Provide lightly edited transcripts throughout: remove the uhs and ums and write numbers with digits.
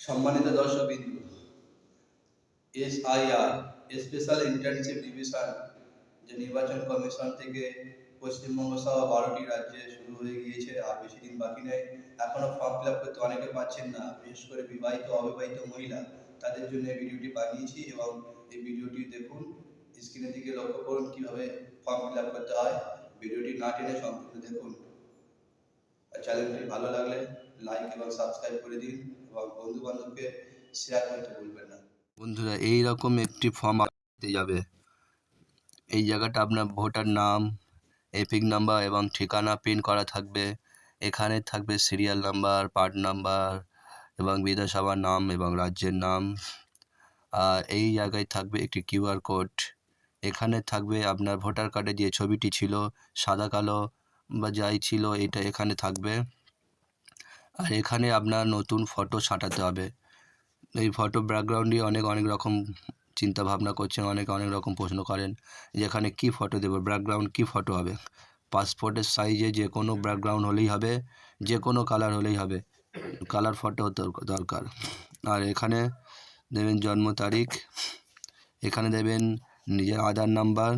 সম্মানিত দর্শকবৃন্দ, SIR special internship division যে নির্বাচন কমিশন থেকে পশ্চিমবঙ্গ সহ 12টি রাজ্যে শুরু হয়ে গিয়েছে। আর বেশি দিন বাকি নেই। এখনো ফর্ম ফিল আপ করতে অনেকে পাচ্ছেন না, বিশেষ করে বিবাহিত অবিবাহিত মহিলা, তাদের জন্য এই ভিডিওটি বানিয়েছি এবং এই ভিডিওটি দেখুন। স্ক্রিনের দিকে লক্ষ্য করুন কিভাবে ফর্ম ফিল আপ করতে হয়। ভিডিওটি না টেনে সম্পূর্ণ দেখুন। চ্যানেলটি ভালো লাগলে লাইক এবং সাবস্ক্রাইব করে দিন এবং বন্ধু বান্ধবকে শেয়ার করতে ভুলবেন না। বন্ধুরা, এই রকম একটি ফর্ম দিতে যাবে। এই জায়গাটা আপনার ভোটার নাম, এপিক নাম্বার এবং ঠিকানা প্রিন্ট করা থাকবে। এখানে থাকবে সিরিয়াল নাম্বার, পার্ট নাম্বার এবং বিধানসভার নাম এবং রাজ্যের নাম। আর এই জায়গায় থাকবে একটি কিউআর কোড। এখানে থাকবে আপনার ভোটার কার্ডে যে ছবিটি ছিল, সাদা কালো বা যাই ছিল, এটা এখানে থাকবে। আর এখানে আপনার নতুন ফটো সাঁটাতে হবে। এই ফটো ব্যাকগ্রাউন্ডে অনেক রকম চিন্তা ভাবনা করছেন, অনেক রকম প্রশ্ন করেন যে এখানে কী ফটো দেবো, ব্যাকগ্রাউন্ড কী ফটো হবে। পাসপোর্টের সাইজে যে কোনো ব্যাকগ্রাউন্ড হলেই হবে, যে কোনো কালার হলেই হবে, কালার ফটো দরকার। আর এখানে দেবেন জন্ম তারিখ, এখানে দেবেন নিজের আধার নাম্বার,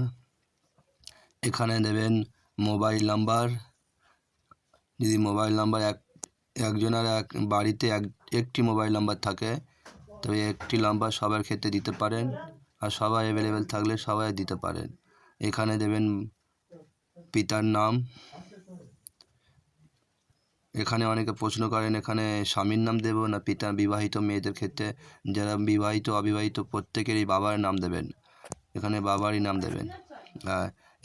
এখানে দেবেন মোবাইল নাম্বার। যদি মোবাইল নাম্বার একজনের বাড়িতে একটি মোবাইল নাম্বার থাকে, তবে একটি নাম্বার সবার ক্ষেত্রে দিতে পারেন, আর সবাই অ্যাভেলেবেল থাকলে সবাই দিতে পারেন। এখানে দেবেন পিতার নাম। এখানে অনেকে প্রশ্ন করেন এখানে স্বামীর নাম দেব না পিতা। বিবাহিত মেয়েদের ক্ষেত্রে, যারা বিবাহিত অবিবাহিত প্রত্যেকেরই বাবার নাম দেবেন, এখানে বাবারই নাম দেবেন।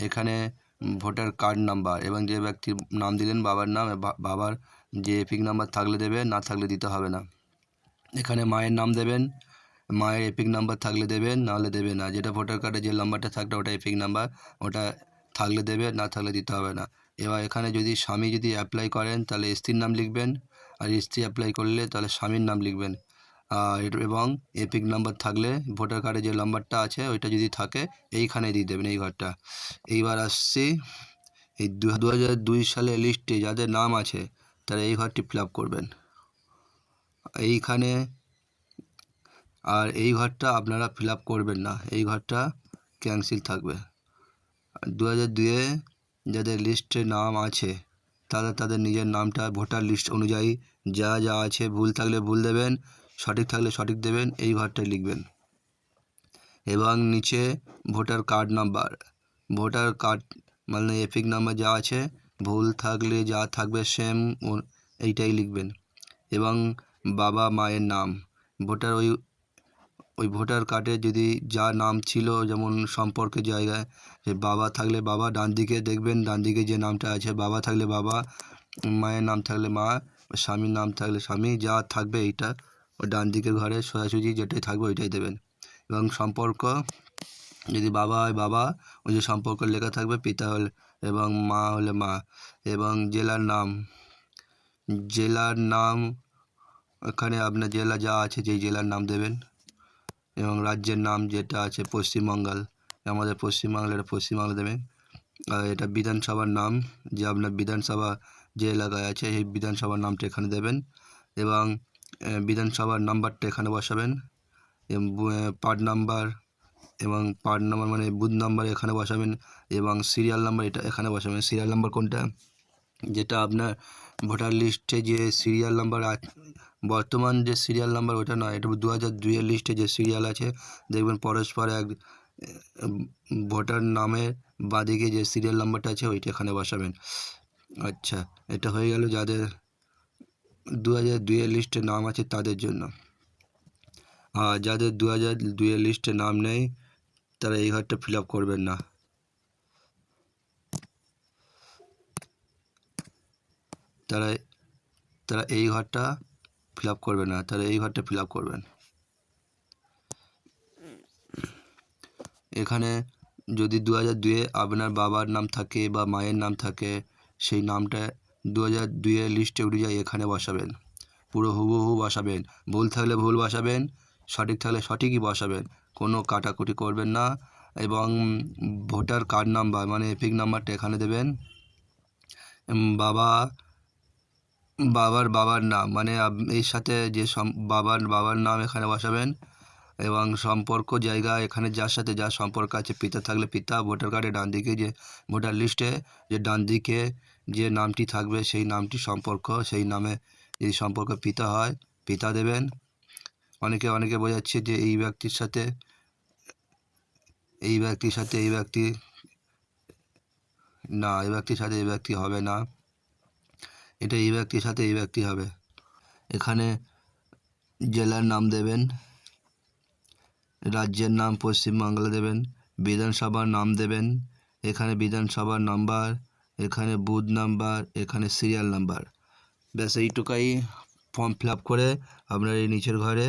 এখানে ভোটার কার্ড নাম্বার এবং যে ব্যক্তির নাম দিলেন বাবার নাম, বাবার যে এপিক নাম্বার থাকলে দেবে, না থাকলে দিতে হবে না। এখানে মায়ের নাম দেবেন, মায়ের এপিক নাম্বার থাকলে দেবেন, নাহলে দেবে না। যেটা ভোটার কার্ডে যে নাম্বারটা থাকবে ওটা এপিক নাম্বার, ওটা থাকলে দেবে, না থাকলে দিতে হবে না। এবার এখানে যদি স্বামী যদি অ্যাপ্লাই করেন তাহলে স্ত্রীর নাম লিখবেন, আর স্ত্রী অ্যাপ্লাই করলে তাহলে স্বামীর নাম লিখবেন। এবং এপিক নাম্বার থাকলে ভোটার কার্ডে যে নাম্বারটা আছে ওইটা যদি থাকে এইখানে দিয়ে দেবেন, এই ঘরটা। এইবার আসছি এই 2002 সালের লিস্টে যাদের নাম আছে তারা এই ঘরটি ফিল আপ করবেন এইখানে। আর এই ঘরটা আপনারা ফিল আপ করবেন না, এই ঘরটা ক্যান্সেল থাকবে। 2002-এ যাদের লিস্টে নাম আছে তারা তাদের নিজের নামটা ভোটার লিস্ট অনুযায়ী যা আছে, ভুল থাকলে ভুল দেবেন, সঠিক থাকলে সঠিক দেবেন, এই ঘরটায় লিখবেন। এবং নিচে voter card number, voter card মানে এপিক নাম্বার যা আছে, ভুল থাকলে যা থাকবে সেম এইটাই লিখবেন। এবং বাবা মায়ের নাম, ভোটার ওই ভোটার কার্ডে যদি যা নাম ছিল, যেমন সম্পর্কের জায়গায় যে বাবা থাকলে বাবা, ডান দিকে দেখবেন, ডান দিকে যে নামটা আছে বাবা থাকলে বাবা, মায়ের নাম থাকলে মা, স্বামীর নাম থাকলে স্বামী, যা থাকবে এইটা ওই ডান দিকের ঘরে সোজাসুজি যেটাই থাকবে ওইটাই দেবেন। এবং সম্পর্ক যদি বাবা হয় বাবা, ওই যে সম্পর্ক লেখা থাকবে, পিতা হলে এবং মা হলে মা। এবং জেলার নাম এখানে আপনার জেলা যা আছে যেই জেলার নাম দেবেন। এবং রাজ্যের নাম যেটা আছে পশ্চিমবাংল, আমাদের পশ্চিমবাংলার পশ্চিমবাংলা দেবেন। আর এটা বিধানসভার নাম, যে আপনার বিধানসভা যে এলাকায় আছে সেই বিধানসভার নামটা এখানে দেবেন। এবং বিধানসভার নাম্বারটা এখানে বসাবেন। পার্ট নাম্বার মানে বুথ নাম্বার এখানে বসাবেন। এবং সিরিয়াল নাম্বার এটা এখানে বসাবেন। সিরিয়াল নাম্বার কোনটা, যেটা আপনার ভোটার লিস্টে যে সিরিয়াল নাম্বার বর্তমান যে সিরিয়াল নাম্বার ওটা নয়, এটা 2002-এর লিস্টে যে সিরিয়াল আছে দেখবেন পরস্পর এক ভোটার নামের বাঁদিকে যে সিরিয়াল নাম্বারটা আছে ওইটা এখানে বসাবেন। আচ্ছা, এটা হয়ে গেল যাদের 2002-এর লিস্টে নাম আছে তাদের জন্য। আর যাদের 2002-এর লিস্টে নাম নেই তারা এই ঘরটা ফিল আপ করবেন না। তারা এই ঘরটা ফিল আপ করবে না, তারা এই ঘরটা ফিল আপ করবেন। এখানে যদি 2002-এ আপনার বাবার নাম থাকে বা মায়ের নাম থাকে, সেই নামটা 2002-এর লিস্টে উঠে যায়, এখানে বসাবেন, পুরো হুবহু বসাবেন। ভুল থাকলে ভুল বসাবেন, সঠিক থাকলে সঠিকই বসাবেন, কোনো কাটাকুটি করবেন না। এবং ভোটার কার্ড নাম্বার মানে এপিক নাম্বারটা এখানে দেবেন। বাবা বাবার নাম মানে এর সাথে যে বাবার নাম এখানে বসাবেন এবং সম্পর্ক জায়গা এখানে যার সাথে যার সম্পর্ক আছে পিতা থাকলে পিতা, ভোটার কার্ডে ডান দিকে যে ভোটার লিস্টে যে ডান দিকে যে নামটি থাকবে সেই নামটি সম্পর্ক, সেই নামে যদি সম্পর্ক পিতা হয় পিতা দেবেন। অনেকে বোঝাচ্ছে যে এই ব্যক্তির সাথে এই ব্যক্তি না, এই ব্যক্তির সাথে এই ব্যক্তি হবে না, এটা এই ব্যক্তির সাথে এই ব্যক্তি হবে। এখানে জেলার নাম দেবেন, রাজ্যের নাম পশ্চিমবাংলা দেবেন, বিধানসভার নাম দেবেন, এখানে বিধানসভার নাম্বার, এখানে বুথ নাম্বার, এখানে সিরিয়াল নাম্বার। ব্যাস এইটুকাই ফর্ম ফিল আপ করে আপনারা এই নিচের ঘরে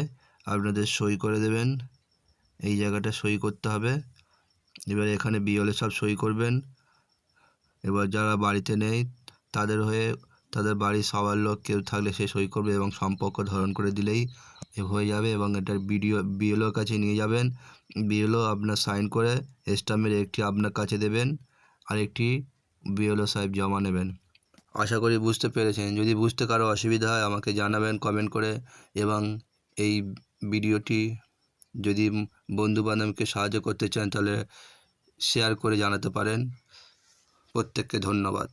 আপনাদের সই করে দেবেন। এই জায়গাটা সই করতে হবে। এবার এখানে বিওলে সব সই করবেন। এবার যারা বাড়িতে নেই তাদের হয়ে তাদের বাড়ির সবার লোক কেউ থাকলে সে সই করবে এবং সম্পর্ক ধারণ করে দিলেই হয়ে যাবে এবং এটার বিএলওর কাছে নিয়ে যাবেন। বিএলও আপনার সাইন করে স্ট্যাম্প মেরে একটি আপনার কাছে দেবেন আর একটি বিএলও সাহেব জমা নেবেন। আশা করি বুঝতে পেরেছেন। যদি বুঝতে কারো অসুবিধা হয় আমাকে জানাবেন কমেন্ট করে এবং এই ভিডিওটি যদি বন্ধুবান্ধবকে সাহায্য করতে চান তাহলে শেয়ার করে জানাতে পারেন। প্রত্যেককে ধন্যবাদ।